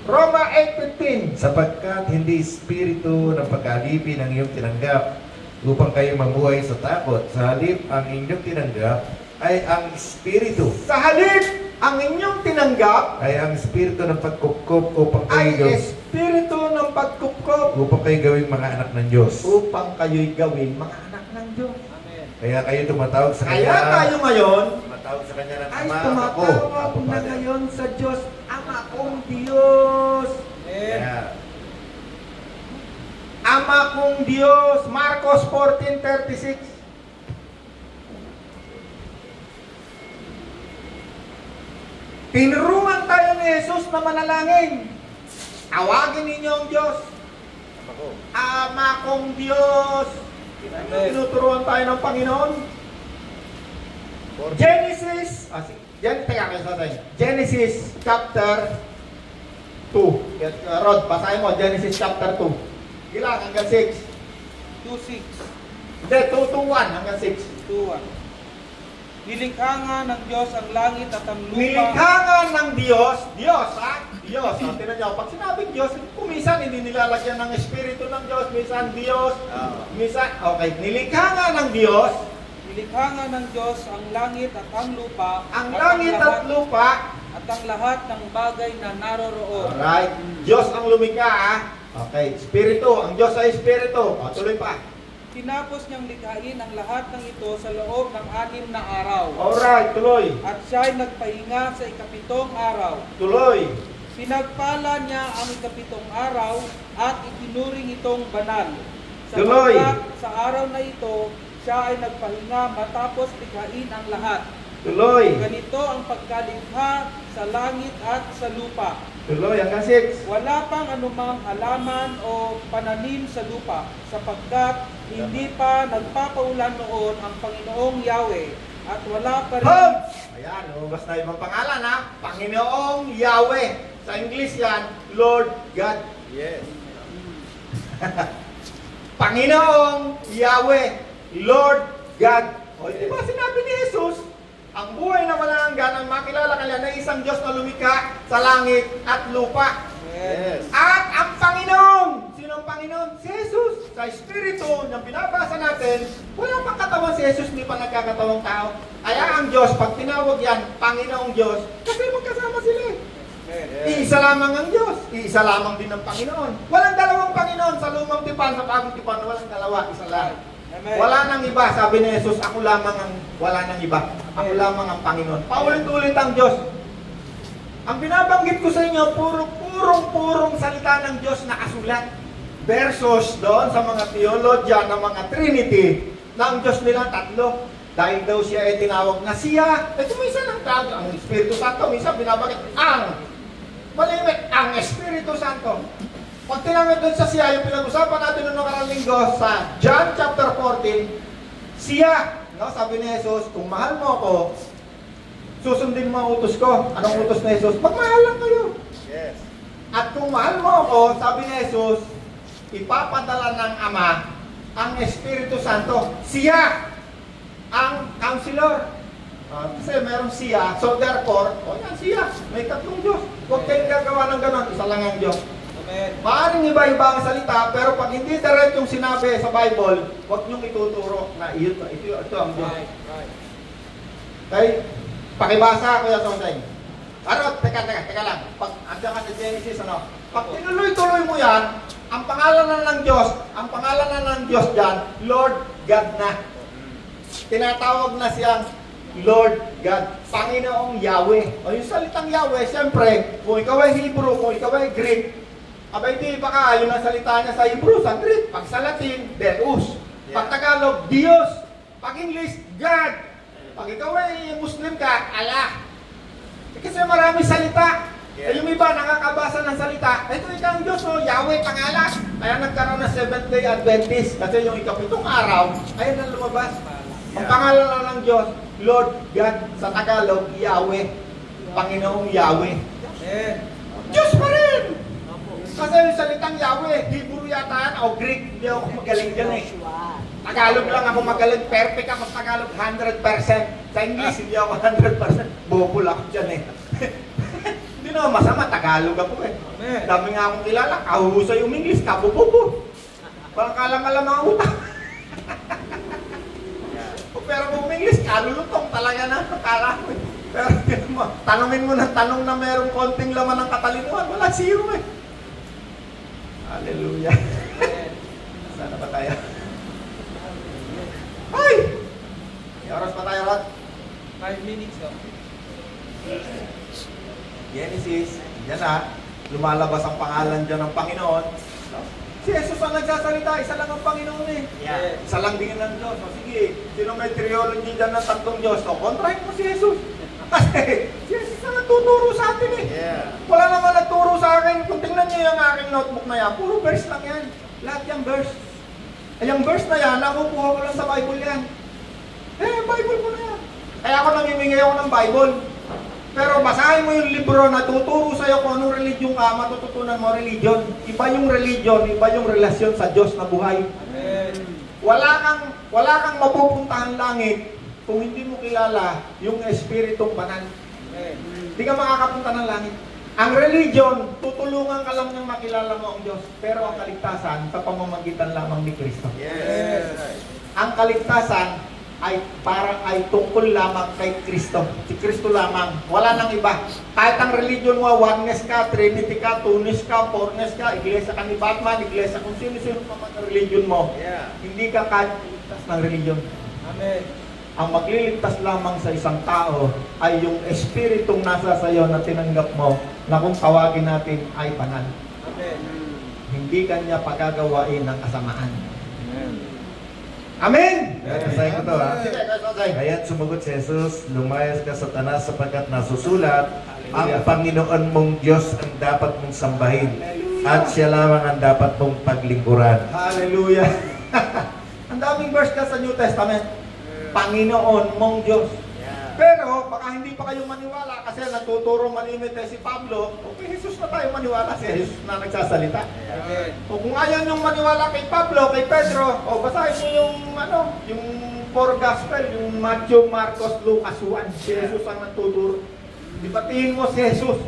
Roma 8:15. Sapagkat hindi espiritu ng pag-alipin ang iyong tinanggap upang kayo mamuhay sa takot. Sa halip, ang inyong tinanggap ay ang espiritu. Sa halip, ang inyong tinanggap Ay ang espiritu ng pagkupkop upang ay kayo espiritu ng pagkupkop gawing mga anak ng Diyos. upang kayo'y gawin mga anak ng Diyos. Kaya kayo tumatawag sa Kaya Kanya. tayo ngayon Tumatawag sa Kanya ng ay Ama tumatawag ko. na ngayon sa Diyos, Ama kong Diyos. Yeah. Ama kong Diyos. Marcos 14:36. Tinuruan tayo ni Jesus na manalangin. Tawagin ninyo ang Diyos. Ama kong Diyos. Tinuturuan tayo ng Panginoon. Genesis, Genesis chapter 2. Rod, basahin mo, Genesis chapter 2. Ilan hanggang 6? 2:6. Hindi, 2:1 hanggang 6. 2:1. Nilikha nga ng Diyos ang langit at ang lupa. Nilikha nga ng Diyos, Diyos. Tinan niyo, pag sinabing Diyos, kumisan hindi nilalagyan ng Espiritu ng Diyos, minsan Diyos, minsan, okay, nilikha nga ng Diyos. Nilikha nga ng Diyos ang langit at ang lupa. Ang langit at lupa. At ang lahat ng bagay na naroroon. Alright, Diyos ang lumikha. Okay, Espiritu, ang Diyos ay Espiritu. Tuloy pa. Tinapos niyang likhain ang lahat ng ito sa loob ng 6 na araw. Alright, tuloy. At siya'y nagpahinga sa ikapitong araw. Tuloy. Pinagpala niya ang ikapitong araw at itinuring itong banal. Tuloy. Sa araw na ito, siya ay nagpahinga matapos likhain ang lahat. Tuloy. Ganito ang pagkalikha sa langit at sa lupa. Tuloy, hanggang 6. Wala pang anumang halaman o pananim sa lupa, sapagkat hindi pa nagpapaulan noon ang Panginoong Yahweh, at wala pa rin... Ayan, lumabas na ibang pangalan ha. Panginoong Yahweh. Sa English yan, Lord God. Yes. Panginoong Yahweh, Lord God. O, di ba sinabi ni Jesus, ang buhay na walang hanggan ang makilala kanya na isang Diyos na lumikha sa langit at lupa. Yes. At ang Panginoon, sino ang Panginoon? Si Jesus. Sa Espiritu, yung binabasa natin, wala pang katawan si Jesus, hindi pa nagkakatawang tao. Kaya ang Diyos, pag tinawag yan, Panginoong Diyos, kasi magkasama sila eh. Iisa lamang ang Diyos, iisa lamang din ang Panginoon. Walang dalawang Panginoon sa lumang tipan, sa bagong tipan, walang dalawa, isa lang. Amen. Wala nang iba, sabi ni Jesus, ako lamang ang, wala nang iba. Ako lamang ang Panginoon. Paulit-ulit ang Diyos. Ang binabanggit ko sa inyo, purong salita ng Diyos na kasulat. Versos doon sa mga theologian ng mga Trinity, na ang Diyos nila tatlo. Dahil daw siya ay tinawag na siya. Ito minsan ang tawag, ang Espiritu Santo, minsan binabanggit ang, malimit, ang Espiritu Santo. Pag tinanggit doon sa siya, yung pinag-usapan natin noong nakarang linggo sa John chapter 14, siya, no, sabi ni Jesus, kung mahal mo ako, susundin mo ang utos ko. Anong utos ni Jesus? Magmahal lang kayo. Yes. At kung mahal mo ako, sabi ni Jesus, ipapadala ng Ama ang Espiritu Santo. Siya ang counselor. Kasi merong siya, so therefore, yan siya, may tatlong Diyos. Huwag kayong gagawa ng ganon, isa lang ang Diyos. Amen. Maaring iba-iba ang salita, pero pag hindi direct yung sinabi sa Bible, huwag niyong ituturo na ito ang Diyos. Right. Okay? Pakibasa, Kuya Sonsay. Teka lang. Pag andyan ka sa Genesis, pag tinuloy-tuloy mo yan, ang pangalan na ng Diyos dyan, Lord God na. Tinatawag na siyang Lord God, Panginoong Yahweh. O yung salitang Yahweh, siyempre, kung ikaw ay Hebrew, kung ikaw ay Greek, abay di baka yun ang salita niya sa Hebrew, sa Greek. Pag sa Latin, Deus. Pag Tagalog, Diyos. Pag English, God. Pag ikaw ay Muslim ka, Allah. Kasi marami salita. Yung iba nakakabasa ng salita, ito ang Diyos, Yahweh, pangalan. Kaya nagkaroon ng Seventh-day Adventist. Kasi yung ikapitong araw, ayun ang lumabas. Ang pangalan lang ng Diyos, Lord God, sa Tagalog, Yahweh. Panginoong Yahweh. Diyos pa rin! Kasi yung salitang Yahweh, Hebrew yata yan, o Greek, hindi ako magaling dyan eh. Tagalog lang ako magaling, perfect ako sa Tagalog, 100%. Sa English, hindi ako 100%. Bobol ako dyan eh. Hindi naman masama, Tagalog ako eh. Dami nga akong kilala, kahusay yung English, kabububo. Parang kalang-alam mga utak. Pero kung English, kalulutong talaga na, akala ko eh. Pero tanongin mo ng tanong na mayroong konting laman ng katalinuhan, wala, zero eh. Hallelujah. Sana ba tayo? Ay! May oras pa tayo, Rod? 5 minutes daw. Genesis, yan na. Lumalabas ang pangalan dyan ng Panginoon. Si Jesus ang nagsasalita, isa lang ang Panginoon eh. Yeah. Isa lang din ng Diyos. O sige, sino may triology dyan ng tatlong Diyos? O, kontrahin mo si Jesus. Kasi si Jesus ang nagtuturo sa atin eh. Yeah. Wala naman nagturo sa akin. Kung tingnan niyo yung aking notebook na yan, puro verse lang yan. Lahat yung verse. Ay, yung verse na yan, nakukuha ko lang sa Bible yan. Bible ko na yan. Kaya ako namimigay ako ng Bible. Pero basahin mo yung libro na tuturo sa'yo kung anong religion ka, matututunan mo religion. Iba yung religion, iba yung relasyon sa Diyos na buhay. Amen. Wala kang mapupuntahan langit kung hindi mo kilala yung Espiritong Banal. Amen. Hindi ka makakapunta ng langit. Ang religion, tutulungan ka lang niyang makilala mo ang Diyos. Pero ang kaligtasan, sa pamamagitan lamang ni Kristo. Yes. Ang kaligtasan ay tungkol lamang kay Kristo. Si Kristo lamang. Wala nang iba. Kahit ang religion mo, oneness ka, Trinity ka, two-ness ka, four-ness ka, iglesia ka ni Batman, iglesia kung sino-sino pa man ang religion mo. Yeah. Hindi ka kaya ligtas ng religion. Amen. Ang magliligtas lamang sa isang tao ay yung espiritong nasa sayo na tinanggap mo na kung tawagin natin ay banal. Amen. Hindi kanya pagagawain ng kasamaan. Amen. Amen! Basahin ko to, ha? Sige, Jose. Kaya't sumagot si Jesus, lumayas ka Satanas sapagkat nasusulat, ang Panginoon mong Diyos ang dapat mong sambahin at siya lamang ang dapat mong paglingkuran. Hallelujah! Ang daming verse ka sa New Testament. Panginoon mong Diyos. Yeah. Pero baka hindi pa kayo maniwala kasi natuturo manimit si Pablo. Okay, Jesus na tayo maniwala, si Jesus na nagsasalita. Amen. O kung ayaw niyong maniwala kay Pablo, kay Pedro, o basahin niyo yung four gospel, yung Matthew, Marcos, Lucas, Juan. Si Jesus ang nagtuturo. Dibatiin mo si Jesus.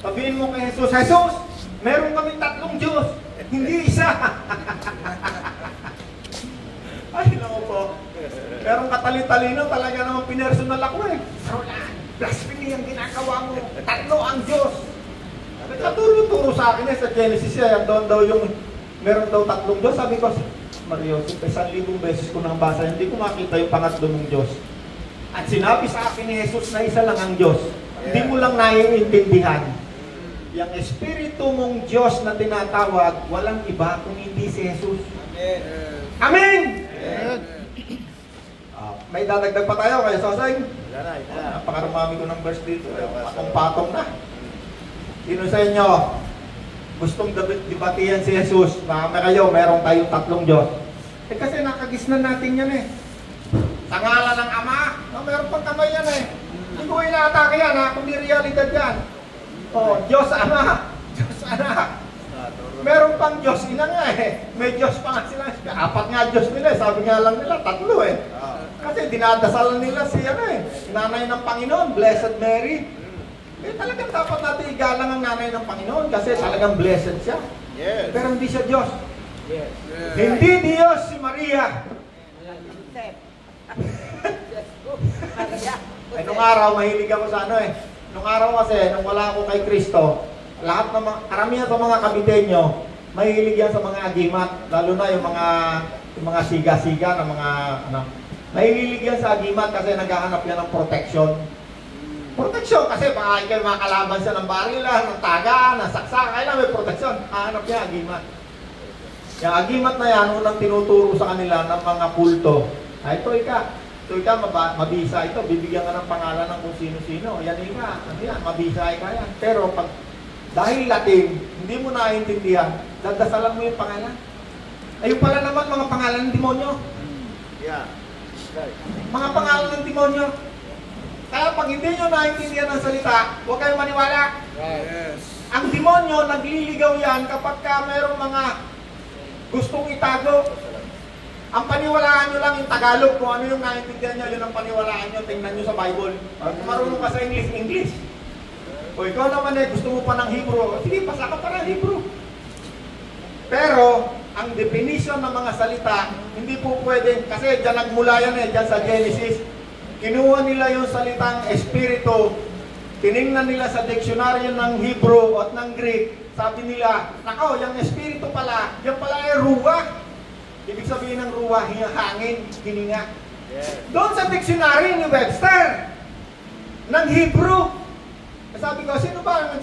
Sabihin mo kay Jesus, Jesus, meron kami tatlong Diyos, hindi isa. Ay, naku po. Pero katali-talino talaga naman pinersonal ako eh. Roland, blasphemy ang ginagawa mo. Tatlo ang Diyos. Nagkaturo-turo sa akin sa Genesis yan. Doon daw yung meron daw tatlong Diyos. Sabi ko, Mario, 1,000 beses ko nang basa, hindi ko makita yung pangatlo mong Diyos. At sinabi sa akin ni Jesus na isa lang ang Diyos. Hindi mo lang naiintindihan. Yung Espiritu mong Diyos na tinatawag, walang iba kung hindi si Jesus. Amen. Amen! Amen. May dadagdag pa tayo kay Sosay. Wala na, wala na. Napakarumami ko ng verse dito. Patong-patong na. Sino sa inyo gustong debatihan si Jesus? Marami kayo, meron tayong tatlong Diyos. Kasi nakagisnan natin yan eh. Sa ngalan ng Ama, meron pang kamay yan eh. Hindi ko inaatake yan ha, kundi realidad yan. Diyos Ama, Diyos Anak. Meron pang Diyos ina nga eh. May Diyos pa nga sila. Apat nga Diyos nila eh. Sabi nga lang nila, tatlo eh. Kasi dinadasalan nila si nanay ng Panginoon, Blessed Mary. Talagang dapat natin igalang ang nanay ng Panginoon kasi talagang blessed siya. Yes. Pero hindi siya Diyos. Yes. Hindi Diyos si Maria. Nung araw, mahilig ako sa nung araw kasi, nung wala ako kay Kristo, lahat ng karamihan sa mga kabitenyo, mahilig yan sa mga agimat. Lalo na yung mga siga-siga na mga mahilig yan sa agimat kasi naghahanap yan ng protection. Protection kasi baka kayo makalaban siya ng barilan, ng taga, ng saksa, kailangan may protection. Hahanap niya agimat. Yung agimat na yan, unang tinuturo sa kanila ng mga kulto. Ito ika, mabisa ito, bibigyan ka ng pangalan ng kung sino-sino. Yan mabisa ka yan. Pero dahil Latin, hindi mo naiintindihan, dadasalan mo yung pangalan. Ayun pala naman mga pangalan ng demonyo. Yeah. Mga pangalan ng demonyo. Kaya pag hindi nyo naiintindihan ang salita, huwag kayong maniwala. Yes. Ang demonyo, nagliligaw yan kapag mayroong mga gustong itago. Ang paniwalaan nyo lang yung Tagalog, kung ano yung naiintindihan nyo, yun ang paniwalaan nyo, tingnan nyo sa Bible. Kung marunong ka sa English. O ikaw naman gusto mo pa ng Hebrew, sige, basa ka pa ng Hebrew. Pero, ang definition ng mga salita, hindi po pwede, kasi dyan nagmula yan dyan sa Genesis. Kinuha nila yung salitang Espiritu, tiningnan nila sa diksyonaryo ng Hebrew at ng Greek, sabi nila, nako, yung Espiritu pala, yan pala ay ruwa. Ibig sabihin ng ruwa, hangin, hininga. Yes. Doon sa diksyonaryo ni Webster, ng Hebrew, sabi ko, sino ba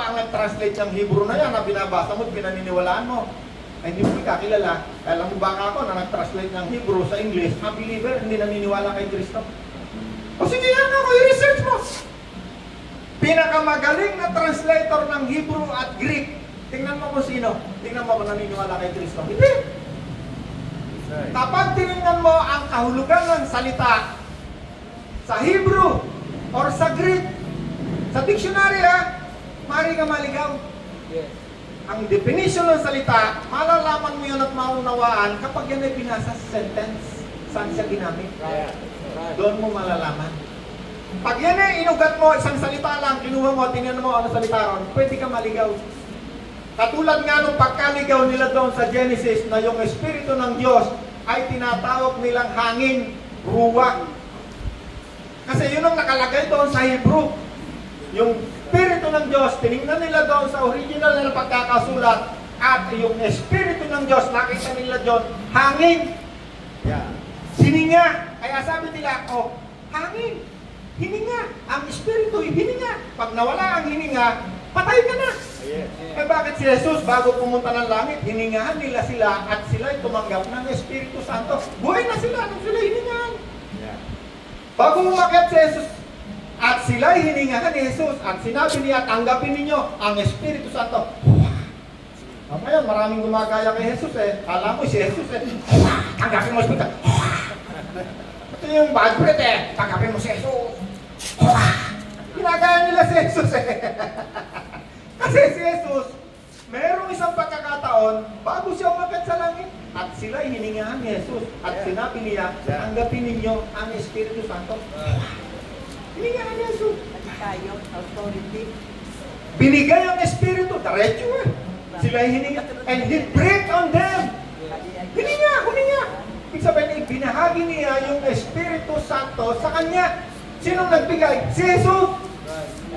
ang nag-translate ng Hebrew na yan na binabasa mo at pinaniniwalaan mo? Ay, hindi mo kakilala. Alam mo baka ako na nag-translate ng Hebrew sa English, ang believer, hindi naniniwala kay Kristo. O sige yan ako, i-research mo. Pinakamagaling na translator ng Hebrew at Greek Tingnan mo kung sino. Tingnan mo kung naniniwala kay Kristo. Hindi. Kapag tinignan mo ang kahulugan ng salita sa Hebrew or sa Greek, sa dictionary maaari ka maligaw. Yes. Ang definition ng salita, malalaman mo yun at maunawaan kapag yan ay binasa sa sentence. Saan siya ginamit? Right. Right. Doon mo malalaman. Pag yan ay inugat mo, isang salita lang, kinuha mo, tingnan mo ano salita ron, pwede ka maligaw. Katulad nga nung pagkaligaw nila doon sa Genesis na yung Espiritu ng Diyos ay tinatawag nilang hangin, ruwa. Kasi yun ang nakalagay doon sa Hebrew. Yung Espiritu ng Diyos, tinignan nila doon sa original na pagkakasulat at yung Espiritu ng Diyos, nakita nila doon, hangin. Yeah. Hininga. Kaya sabi nila, hangin. Hininga. Ang Espiritu, hininga. Pag nawala ang hininga, patay ka na. Yes. Eh bakit si Jesus, bago pumunta ng langit, hiningahan nila sila at sila'y tumanggap ng Espiritu Santo. Buhay na sila nung sila hiningahan. Yeah. Bago umakyat si Jesus, at sila'y hiningahan ni Jesus, at sinabi niya, tanggapin ninyo ang Espiritu Santo. Ngayon, maraming gumagaya kay Jesus Kala mo si Jesus tanggapin mo si Jesus. Ito yung bad breath tanggapin mo si Jesus. Ginagaya nila si Jesus Kasi si Jesus, merong isang pagkakataon bago siya umakyat sa langit at sila'y hiningahan ni Jesus at sinabi niya, tanggapin ninyo ang Espiritu Santo. Hiningahan ni Jesus. Tayo, authority. Binigay ang Espiritu, diretso sila hininga, and He breathed on them. Hininga. Ibig sabihin, binahagi niya yung Espiritu Santo sa Kanya. Sinong nagbigay? Si Jesus.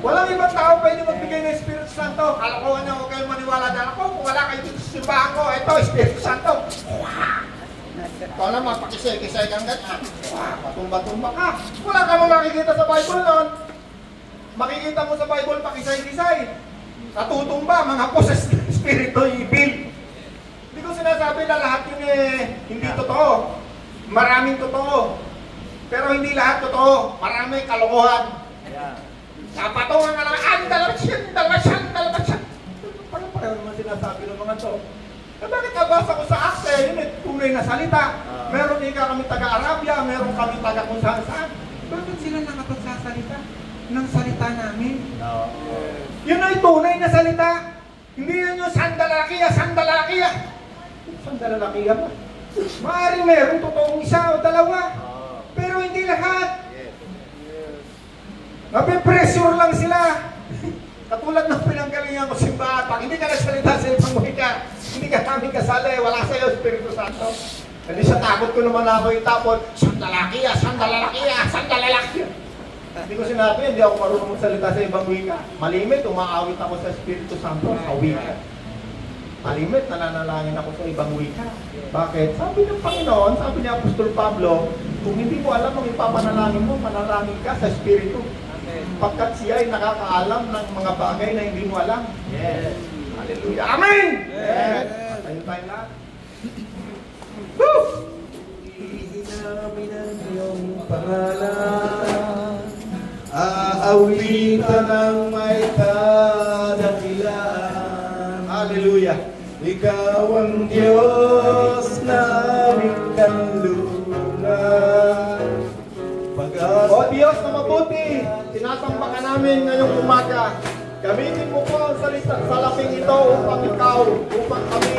Walang ibang tao pwede magbigay ng Espiritu Santo. Kalokohan na, huwag kayong maniwala dahil ako. Kung wala kayo dito sa simbahan ko, ito, Espiritu Santo. Ikaw naman, pakisay-kisay kang ganyan. Patumba-tumba ka. Wala ka mo makikita sa Bible noon. Makikita mo sa Bible, pakisay-kisay. Natutumba, mga possessed na Espiritu, evil. Hindi ko sinasabi na lahat yun hindi totoo. Maraming totoo. Pero hindi lahat totoo. Maraming kalokohan. Yeah. Napatungan nga lang, dalawa siya. Pareho naman sinasabi ng mga to. Bakit nabasa ko sa Acts yun tunay na salita. Meron kami taga-Arabia, meron kami taga kung saan. Bakit sila nakapagsasalita ng salita namin? No. Yun ay tunay na salita. Hindi yun yung sandalakiya. Sandalakiya ba? Maaaring meron totoong isa o dalawa. Pero hindi lahat. Napipressure lang sila. Katulad ng pinanggalingan ko simbahan. Pag hindi ka nagsalita sa ibang wika, hindi ka namin kasali, wala sa iyo Espiritu Santo. Kasi sa takot ko naman ako itapon, sandalakiya. Hindi ko sinabi, hindi ako marunong magsalita sa ibang wika. Malimit, umaawit ako sa Espiritu Santo sa wika. Malimit, nananalangin ako sa ibang wika. Bakit? Sabi ng Panginoon, sabi ni Apostol Pablo, kung hindi mo alam ang ipapanalangin mo, manalangin ka sa Espiritu. Pagkat siya ay nakakaalam ng mga bagay na hindi mo alam. Yes. Hallelujah. Amen! Yes. Tayo tayo lahat. Namin ang iyong pangalan, aawitan ng may kadakilaan. Hallelujah. Ikaw ang Diyos naming kanlungan. O Diyos na mabuti, sinasamba ka namin ngayong umaga. Gamitin mo po ang salita sa laping ito upang kami